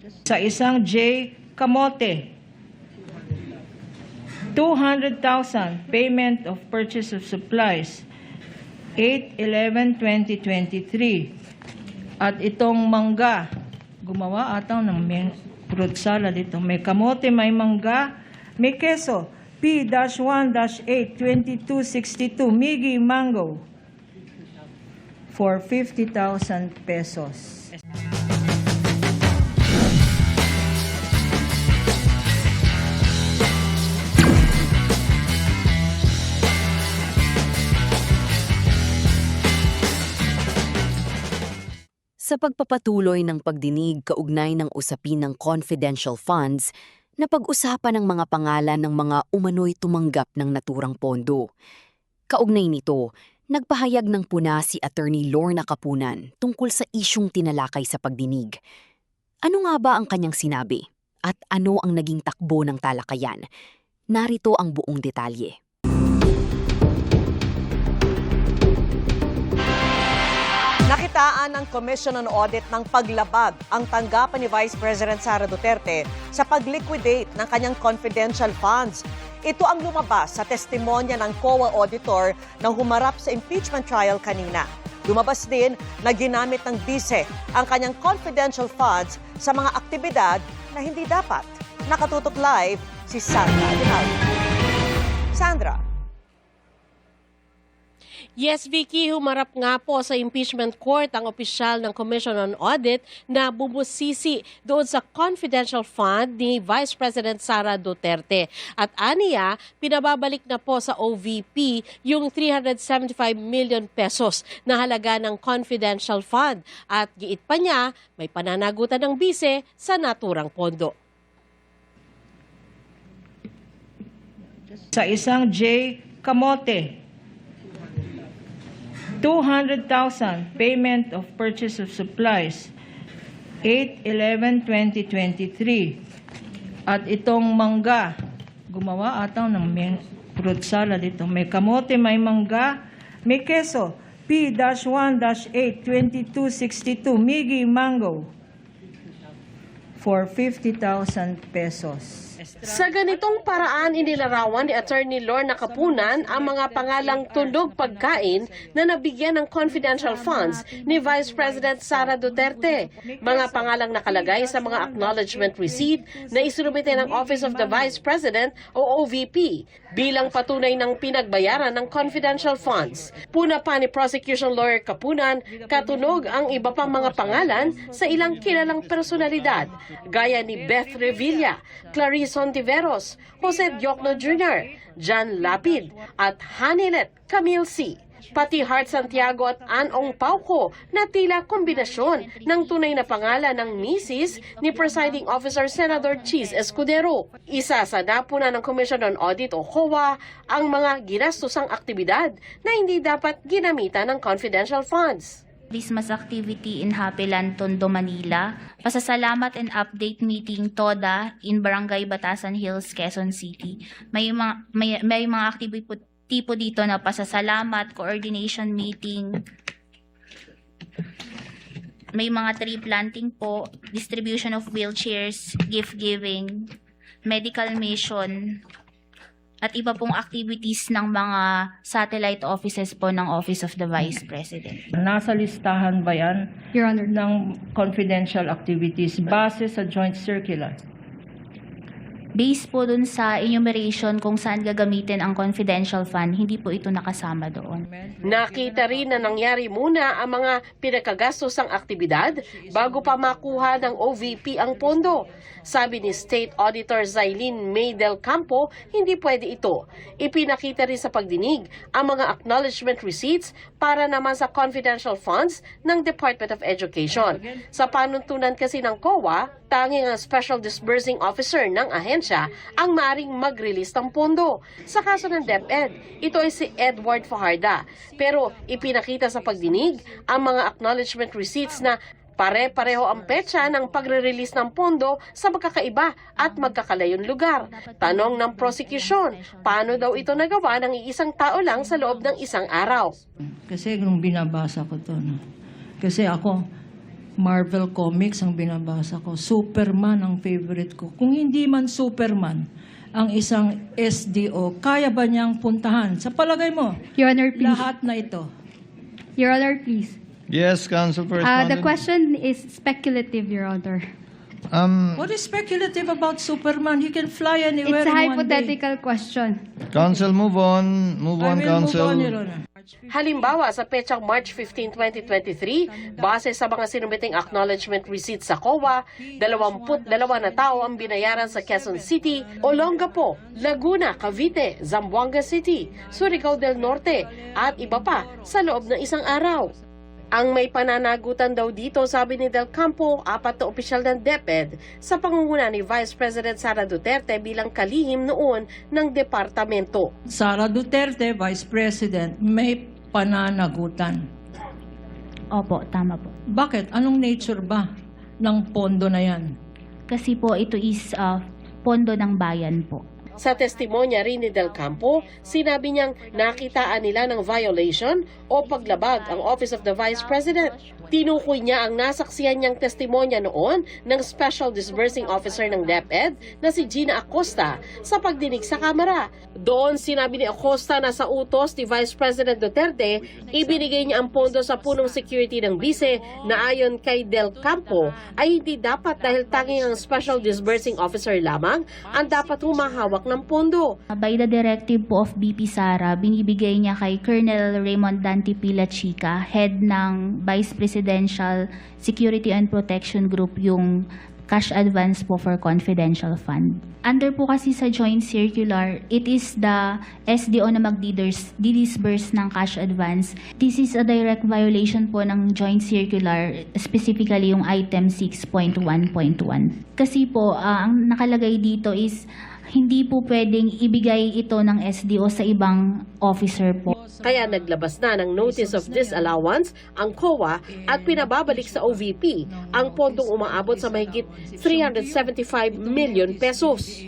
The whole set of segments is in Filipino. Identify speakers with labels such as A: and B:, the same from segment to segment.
A: Sa isang J. Kamote, 200,000 payment of purchase of supplies, 8/11/2023. At itong mangga, gumawa ataw ng fruit salad ito. May kamote, may mangga, may keso, P-1-8-2262, Migi Mango, for 50,000 pesos.
B: Sa pagpapatuloy ng pagdinig kaugnay ng usapin ng confidential funds, napag-usapan ng mga pangalan ng mga umano'y tumanggap ng naturang pondo. Kaugnay nito, nagpahayag ng puna si Attorney Lorna Kapunan tungkol sa isyung tinalakay sa pagdinig. Ano nga ba ang kanyang sinabi? At ano ang naging takbo ng talakayan? Narito ang buong detalye.
C: Nakitaan ng Commission on Audit ng paglabag ang tanggapan ni Vice President Sara Duterte sa pag-liquidate ng kanyang confidential funds. Ito ang lumabas sa testimonya ng COA auditor na humarap sa impeachment trial kanina. Lumabas din na ginamit ng bise ang kanyang confidential funds sa mga aktibidad na hindi dapat. Nakatutok live si Sandra Aguinaldo. Sandra.
D: Yes, Vicky, humarap nga po sa impeachment court ang opisyal ng Commission on Audit na bubusisi doon sa confidential fund ni Vice President Sara Duterte. At aniya, pinababalik na po sa OVP yung 375 million pesos na halaga ng confidential fund. At giit pa niya, may pananagutan ng bise sa naturang pondo.
A: Sa isang J. Kamote, 200,000 payment of purchase of supplies, 8/11/2023. At itong mangga, gumawa ataw ng fruit salad ito. May kamote, may mangga, may keso, P-1-8-2262, Migi Mango, for 50,000 pesos.
D: Sa ganitong paraan, inilarawan ni Attorney Lorna Kapunan ang mga pangalang tunog pagkain na nabigyan ng confidential funds ni Vice President Sara Duterte. Mga pangalang nakalagay sa mga acknowledgement receipt na isinumite ng Office of the Vice President o OVP bilang patunay ng pinagbayaran ng confidential funds. Puna pa ni Prosecution Lawyer Kapunan, katunog ang iba pang mga pangalan sa ilang kilalang personalidad gaya ni Beth Revilla, Clarice Ontiveros, Jose Diokno Jr., John Lapid at Hanilet Camille C. Pati Hart Santiago at Anong Pauco na tila kombinasyon ng tunay na pangalan ng misis ni Presiding Officer Senator Cheese Escudero. Isa sa napuna ng Commission on Audit o COA ang mga ginastosang aktibidad na hindi dapat ginamitan ng confidential funds.
E: Christmas activity in Happyland, Tondo, Manila. Pasasalamat and update meeting TODA in Barangay Batasan Hills, Quezon City. May mga activity tipo dito na pasasalamat, coordination meeting. May mga tree planting po, distribution of wheelchairs, gift giving, medical mission, at iba pong activities ng mga satellite offices po ng Office of the Vice President.
A: Nasa listahan ba yan,
E: Your Honor,
A: ng confidential activities base sa joint circular?
E: based po dun sa enumeration kung saan gagamitin ang confidential fund, hindi po ito nakasama doon.
D: Nakita rin na nangyari muna ang mga pinakagastos ng aktibidad bago pa makuha ng OVP ang pondo. Sabi ni State Auditor Zailin May del Campo, hindi pwede ito. Ipinakita rin sa pagdinig ang mga acknowledgement receipts para naman sa confidential funds ng Department of Education. Sa panuntunan kasi ng COA, tanging ang Special Disbursing Officer ng ahensya ang maaring mag-release ng pondo. Sa kaso ng DepEd, ito ay si Edward Fajarda. Pero ipinakita sa pagdinig ang mga acknowledgement receipts na pare-pareho ang petsa ng pagre-release ng pondo sa magkakaiba at magkakalayong lugar. Tanong ng prosecution, paano daw ito nagawa ng iisang tao lang sa loob ng isang araw?
A: Kasi nung binabasa ko to, no? Kasi ako, Marvel Comics ang binabasa ko. Superman ang favorite ko. Kung hindi man Superman ang isang SDO, kaya ba niyang puntahan? Sa palagay mo,
F: Your Honor, please.
A: lahat na ito.
F: Your Honor, please.
G: Yes, Counsel for
F: The
G: Respondent.
F: question is speculative, Your Honor.
A: What is speculative about Superman? He can fly anywhere
F: It's a
A: in one day.
F: hypothetical question.
G: Counsel, move on. Move
A: I
G: on,
A: will
G: Counsel.
A: move on, Your Honor.
D: Halimbawa, sa petsang March 15, 2023, base sa mga sinumiting acknowledgement receipt sa COA, 22 na tao ang binayaran sa Quezon City, Olongapo, Laguna, Cavite, Zamboanga City, Surigao del Norte, at iba pa sa loob ng isang araw. Ang may pananagutan daw dito, sabi ni Del Campo, 4 na opisyal ng DepEd sa pangunguna ni Vice President Sara Duterte bilang kalihim noon ng departamento.
A: Sara Duterte, Vice President, may pananagutan.
E: Opo, tama po.
A: Bakit? Anong nature ba ng pondo na yan?
E: Kasi po ito is pondo ng bayan po.
D: Sa testimonya rin ni Del Campo, sinabi niyang nakitaan nila ng violation o paglabag ang Office of the Vice President. Tinukoy niya ang nasaksihan niyang testimonya noon ng Special Disbursing Officer ng DepEd na si Gina Acosta sa pagdinig sa Kamara. Doon sinabi ni Acosta na sa utos ni Vice President Duterte, ibinigay niya ang pondo sa punong security ng bise na ayon kay Del Campo ay hindi dapat dahil tanging ang Special Disbursing Officer lamang ang dapat humahawak ng pondo.
E: By the directive po of BP Sara, binibigay niya kay Colonel Raymond Dante Pila Chica, head ng Vice Presidential Security and Protection Group, yung cash advance po for confidential fund. Under po kasi sa joint circular, it is the SDO na mag-disburse ng cash advance. This is a direct violation po ng joint circular, specifically yung item 6.1.1. Kasi po, ang nakalagay dito is hindi po pwedeng ibigay ito ng SDO sa ibang officer po.
D: Kaya naglabas na ng Notice of Disallowance ang COA at pinababalik sa OVP ang pondong umaabot sa mahigit 375 million pesos.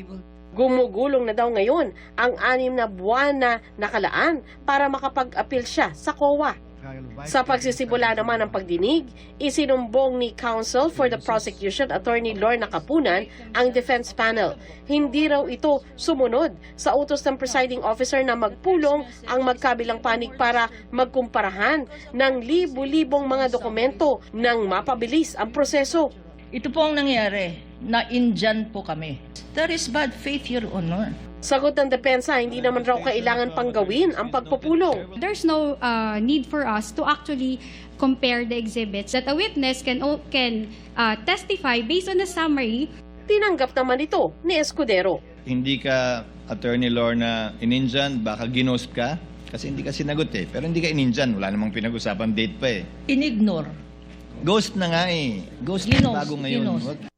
D: Gumugulong na daw ngayon ang 6 na buwan na nakalaan para makapag-appeal siya sa COA. Sa pagsisimula naman ng pagdinig, isinumbong ni Counsel for the Prosecution Attorney Lorna Kapunan ang defense panel. Hindi raw ito sumunod sa utos ng presiding officer na magpulong ang magkabilang panig para magkumparahan ng libu-libong mga dokumento nang mapabilis ang proseso.
A: Ito po ang nangyari, na Indian po kami. There is bad faith, Your Honor.
D: Sagot ng depensa, hindi naman raw kailangan pang gawin ang pagpupulong.
F: There's no need for us to actually compare the exhibits that a witness can testify based on a summary.
D: Tinanggap naman ito ni Escudero.
G: Hindi ka, Attorney Lorna, ininjan, baka ginost ka. Kasi hindi ka sinagot eh. Pero hindi ka ininjan, wala namang pinag-usapan date pa eh.
A: Inignore.
G: Ghost na nga eh. Ghost na
A: Ginost,
G: bago ngayon.
A: ginost.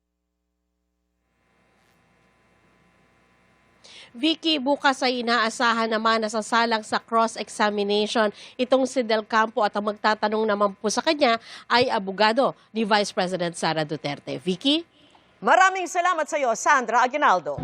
D: Vicky, bukas ay inaasahan naman na sasalang sa cross-examination itong si Del Campo at ang magtatanong naman po sa kanya ay abogado ni Vice President Sara Duterte. Vicky?
C: Maraming salamat sa iyo, Sandra Aguinaldo.